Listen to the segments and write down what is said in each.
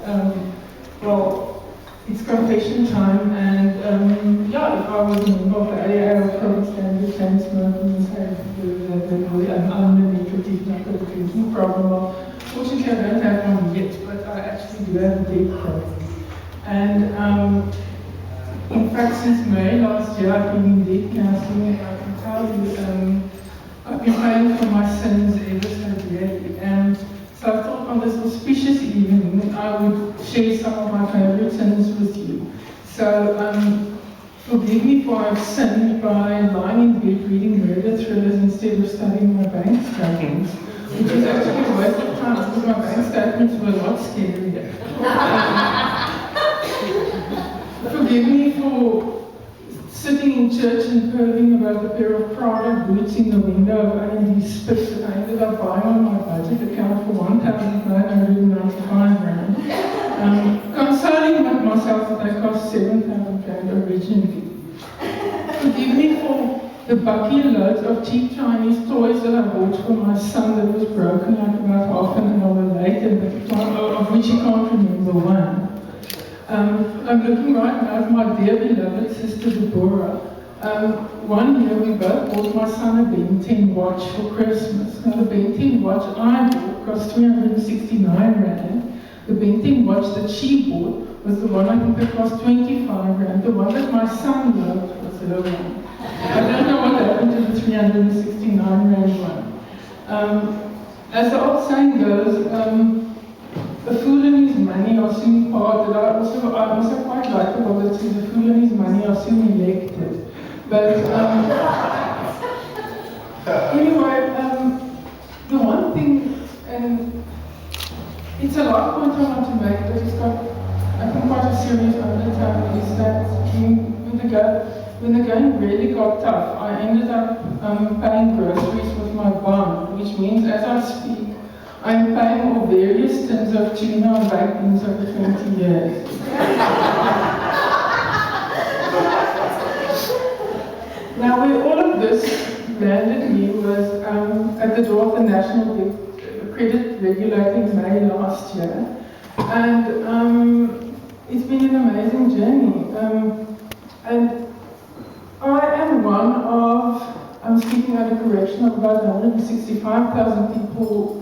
that. Well, it's confession time, and yeah, if I was a member of the AA, I would probably stand the chain smoking and say that I'm Linette Retief, and I've got a drinking problem. Well, fortunately, I don't have one yet, but I actually do have a debt problem. And in fact, since May last year, I've been in debt counseling, and I can tell you, I've been paying for my sins ever so dearly. And so I thought on this auspicious evening, I would share some of my favorite sins with you. So forgive me for I've sinned by lying in bed reading murder thrillers instead of studying my bank statements, which is actually a waste of time because my bank statements were a lot scarier. Forgive me for sitting in church and purring about a pair of Prada boots in the window of A&D Spitz that I ended up buying on my budget account for 1,995 rand. Consoling myself that they cost 7,000 rand originally. Forgive me for the bucket loads of cheap Chinese toys that I bought for my son that was broken like about half an hour later, of which he can't remember one. I'm looking right now at my dear beloved sister Deborah. One year we both bought my son a Ben 10 watch for Christmas. Now the Ben 10 watch I bought cost 369 rand. The Ben 10 watch that she bought was the one I think that cost 25 rand. The one that my son loved was her one. I don't know what happened to the 369 rand one. As the old saying goes, a fool and his money are soon parted. I also quite like the one that says a fool and his money are soon elected. But anyway, the one thing, and it's a large point I want to make, but it's got, I think, quite a serious undertone, is that when the going really got tough, I ended up paying groceries with my bond, which means as I speak, I'm paying all various tins of tuna and baked beans over 20 years. Now, where all of this landed me was at the door of the National Credit Regulator in May last year. And it's been an amazing journey. And I am one of, I'm speaking under correction, of about 165,000 people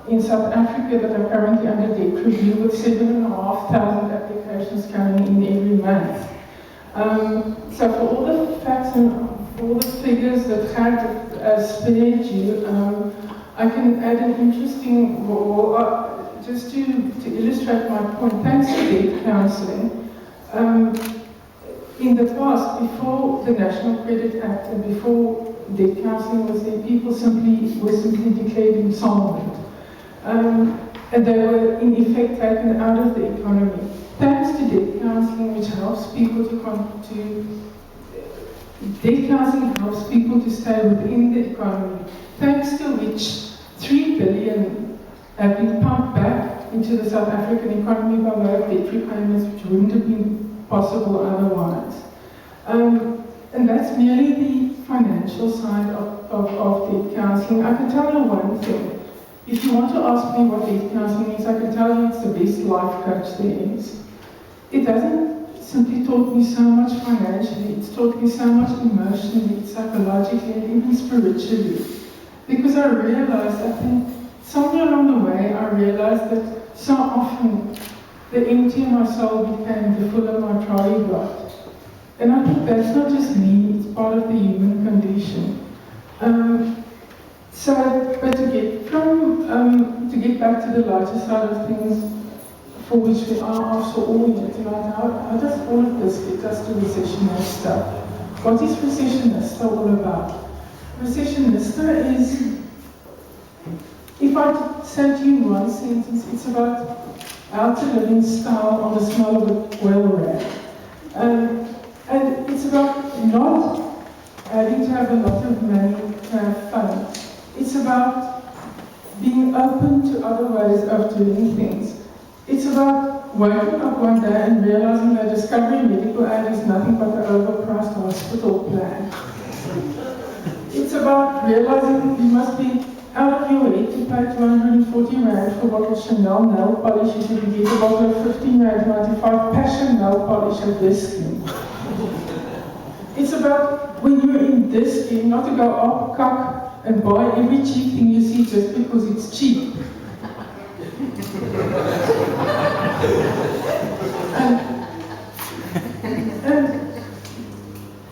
in South Africa that are currently under debt review, with 7,500 applications coming in every month. So for all the facts and all the figures that had spared you, I can add an interesting, just to illustrate my point, thanks to debt counselling. In the past, before the National Credit Act and before debt counselling was there, people were simply declared insolvent. And they were in effect taken out of the economy. Thanks to debt counselling, which helps people debt counselling helps people to stay within the economy, thanks to which 3 billion have been pumped back into the South African economy by way of debt repayments, which wouldn't have been possible otherwise. And that's merely the financial side of debt counselling. I can tell you one thing. If you want to ask me what debt counselling is, I can tell you it's the best life coach there is. It hasn't simply taught me so much financially, it's taught me so much emotionally, psychologically, and even spiritually. Because I realized, I think, somewhere along the way, I realized that so often the empty in my soul became the full of my trolley got. And I think that's not just me, it's part of the human condition. But to get back to the lighter side of things, for which we are also all here tonight, how does all of this get us to recessionista? What is recessionista all about? Recessionista is, if I say to you in one sentence, it's about how to live in style on the smell of a oil rag. And it's about not having to have a lot of money to have fun. It's about being open to other ways of doing things. It's about waking up one day and realizing that discovering medical aid is nothing but the overpriced hospital plan. It's about realizing you must be out of your head to pay 140 rand for a bottle of Chanel nail polish. You can get a bottle of 15.95 Passion nail polish at this scheme. It's about when you're in this game, not to go up, cuck, and buy every cheap thing you see just because it's cheap.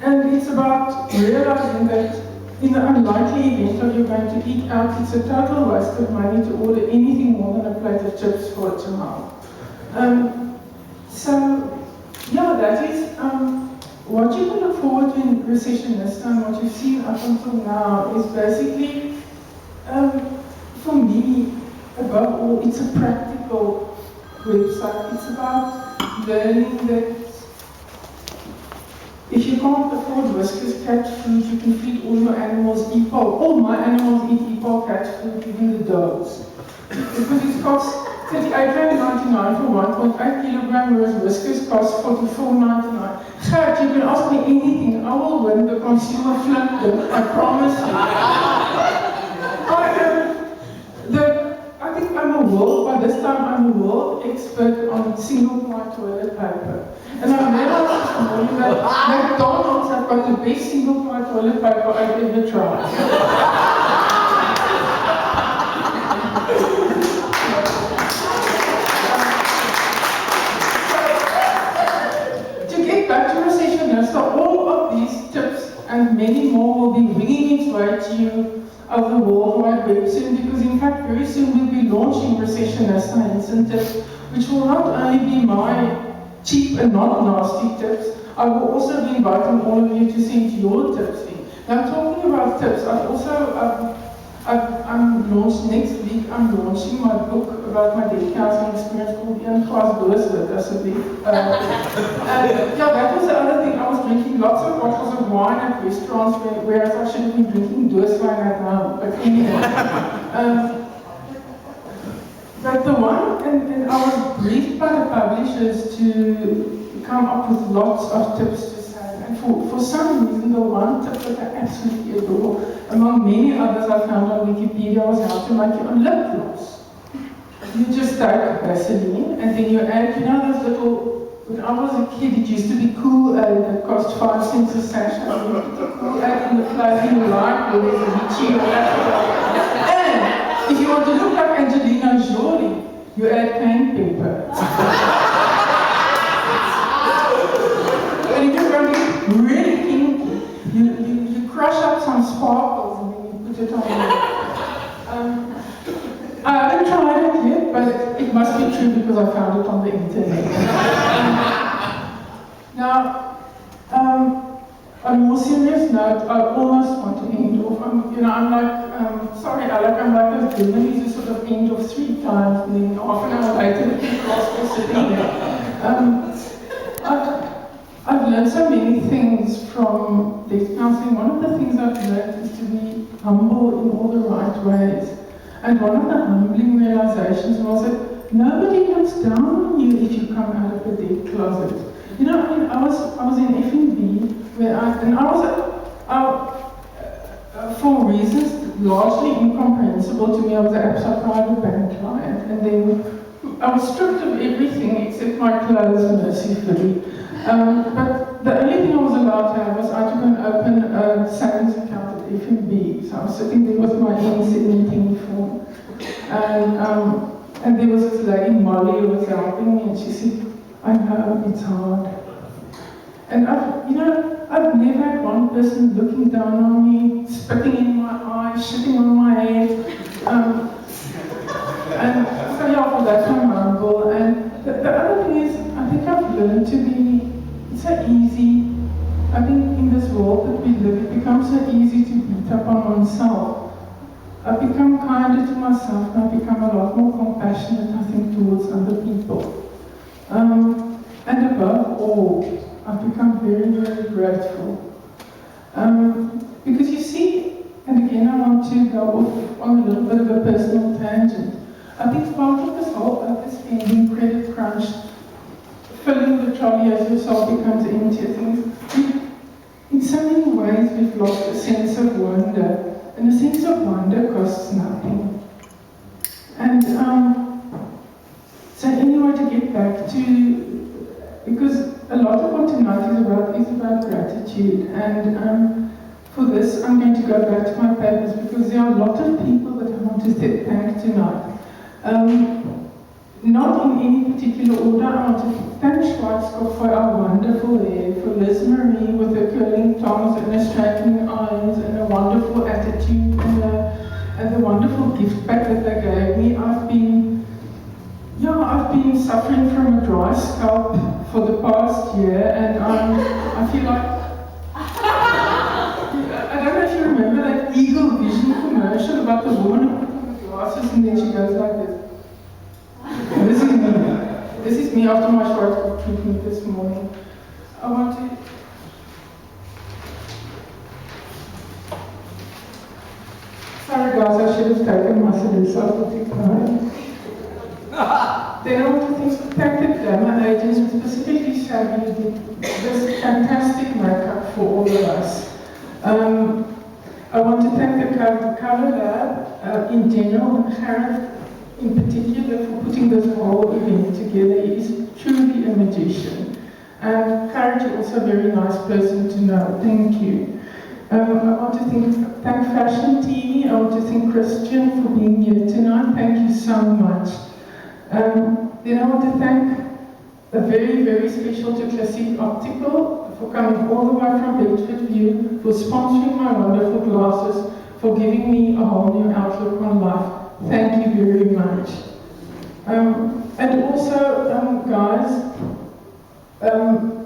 and it's about realizing that in the unlikely event of you're going to eat out, it's a total waste of money to order anything more than a plate of chips for a child. So, yeah, that is what you can look forward to in recession this time. What you've seen up until now is basically, for me, above all, it's a practical website. It's about learning that if you can't afford Whiskas cat food, you can feed all your animals EPOL. All my animals eat EPOL cat food, even the dogs. Because it costs R38.99 for 1.8 kilogram, whereas Whiskas costs $44.99. Chat, you can ask me anything. I will win the consumer flip book, I promise you. I think I'm a world, by this time I'm a world expert on single-ply toilet paper. And I realized this morning that McDonald's have got the best single-ply toilet paper I've ever tried. To get back to recessionist, all of these tips and many more will be winging its way to you of the World Wide Web soon, because in fact very soon we'll be launching Recessionist Incentives, which will not only be my cheap and not nasty tips, I will also be inviting all of you to send your tips in. Now talking about tips, I've also, I'm launched next week, I'm launching my book about my debt counseling experience called Een Glas Dooswit, asseblief. And yeah, that was the other thing. I was drinking lots of bottles of wine at restaurants, whereas I should have been drinking dooswine at home. But anyway. But the one, and I was briefed by the publishers to come up with lots of tips to say. And for some reason, the one tip that I absolutely adore, among many others I found on Wikipedia, was how to make your own lip gloss. You just take Vaseline, and then you add, you know, those little, when I was a kid, it used to be Kool-Aid that cost 5 cents a sachet. You put the Kool-Aid in the flavor you like, whether it's lychee or that. And if you want to look like Angelina Jolie, you add cayenne pepper. And if you're going to get really kinky, you crush up some sparkles and then you put it on your I haven't tried it yet, but it must be true because I found it on the internet. Now, on a more serious note, I almost want to end off. I'm like, sorry Alec, I'm like those villains who sort of end off 3 times, and then half an hour later the people are still sitting there. I've learned so many things from debt counseling. One of the things I've learned is to be humble in all the right ways. And one of the humbling realizations was that nobody looks down on you if you come out of the debt closet. You know, I mean, I was in F&B where for reasons largely incomprehensible to me, I was an ABSA private bank client, and then I was stripped of everything except my clothes, mercifully. But the only thing I was allowed to have was I could open a savings account at F&B. So I was sitting there with my N17 form. And there was this lady, Molly, who was helping me, and she said, I know, it's hard. And I've never had one person looking down on me, spitting in my eyes, shitting on my head. And so yeah, for that I'm humble. And the other thing is, I think I've learned to be, it's so easy. I think in this world that we live, it becomes so easy to beat up on oneself. I've become kinder to myself, and I've become a lot more compassionate, I think, towards other people. And above all, I've become very, very grateful. Because you see, and again I want to go off on a little bit of a personal tangent. I think part of this whole overspending, credit crunch, filling the trolley as your soul becomes empty, I think in so many ways we've lost a sense of wonder. And a sense of wonder costs nothing. And And so anyway, to get back to, because a lot of what tonight is about gratitude, and for this I'm going to go back to my papers because there are a lot of people that I want to thank tonight. Not in any particular order. I want to thank Schwarzkopf for our wonderful hair, for Liz Marie with her curling tongues and her straightening eyes and a wonderful attitude and the wonderful gift pack that they gave me. I've been suffering from a dry scalp for the past year, and I feel like I don't know if you remember that Eagle Vision commercial about the woman who put on the glasses and then she goes like this. This is me. This is me after my Schwarzkopf treatment this morning. I want to. Sorry guys, I should have taken my solution after tonight. Then I want to thank the glamour agents, specifically Shabby, who did this fantastic makeup for all of us. I want to thank the Colour Lab in general, and Harry in particular, for putting this whole event together. He is truly a magician. And Courage is also a very nice person to know. Thank you. I want to thank Fashion TV. I want to thank Christian for being here tonight. Thank you so much. Then I want to thank a very, very special to Classic Optical for coming all the way from Bedford View, for sponsoring my wonderful glasses, for giving me a whole new outlook on life. Thank you very much. And also, guys,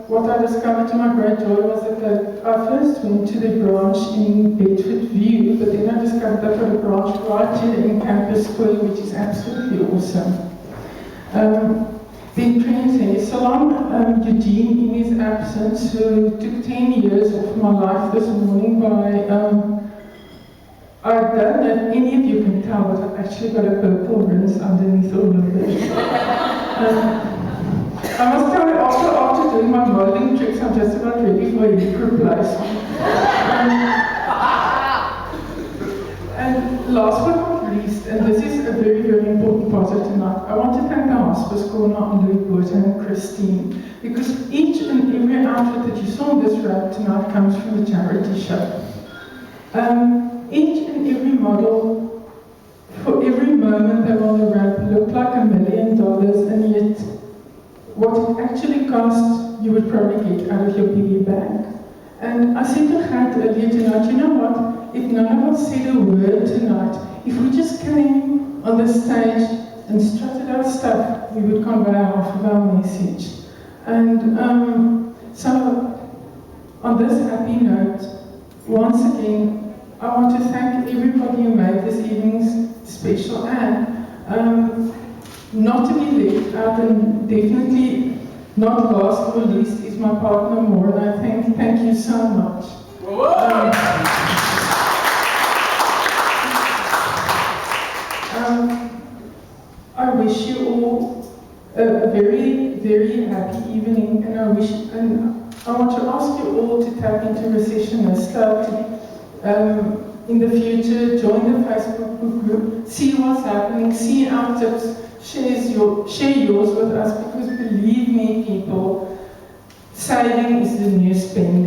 what I discovered to my great joy was that I first went to the branch in Bedford View, but then I discovered they've got a branch right here in Campus Square, which is absolutely awesome. Then Trent's Hair Salon, Eugene, in his absence, who took 10 years of my life this morning by, I don't know if any of you can tell, but I've actually got a purple rinse underneath all of this. I must tell you, after doing my modeling tricks, I'm just about ready for a hip replacement. And last but not least, and this is a very, very important part of tonight, I want to thank the Hospice Corner on Louis Burton and Christine, because each and every outfit that you saw on this road tonight comes from the charity show. Each and every model, for every moment they were on the ramp, looked like $1 million, and yet what it actually cost, you would probably get out of your piggy bank. And I said to Gert earlier tonight, you know what, if none of us said a word tonight, if we just came on the stage and strutted our stuff, we would convey half of our message. And so, on this happy note, once again, I want to thank everybody who made this evening's special, and not to be left out, and definitely not last or least, is my partner Maura. Thank you so much. I wish you all a very, very happy evening, and I want to ask you all to tap into Recessionist Club, in the future, join the Facebook group, see what's happening, see our tips, share yours with us, because believe me, people, saving is the new spending.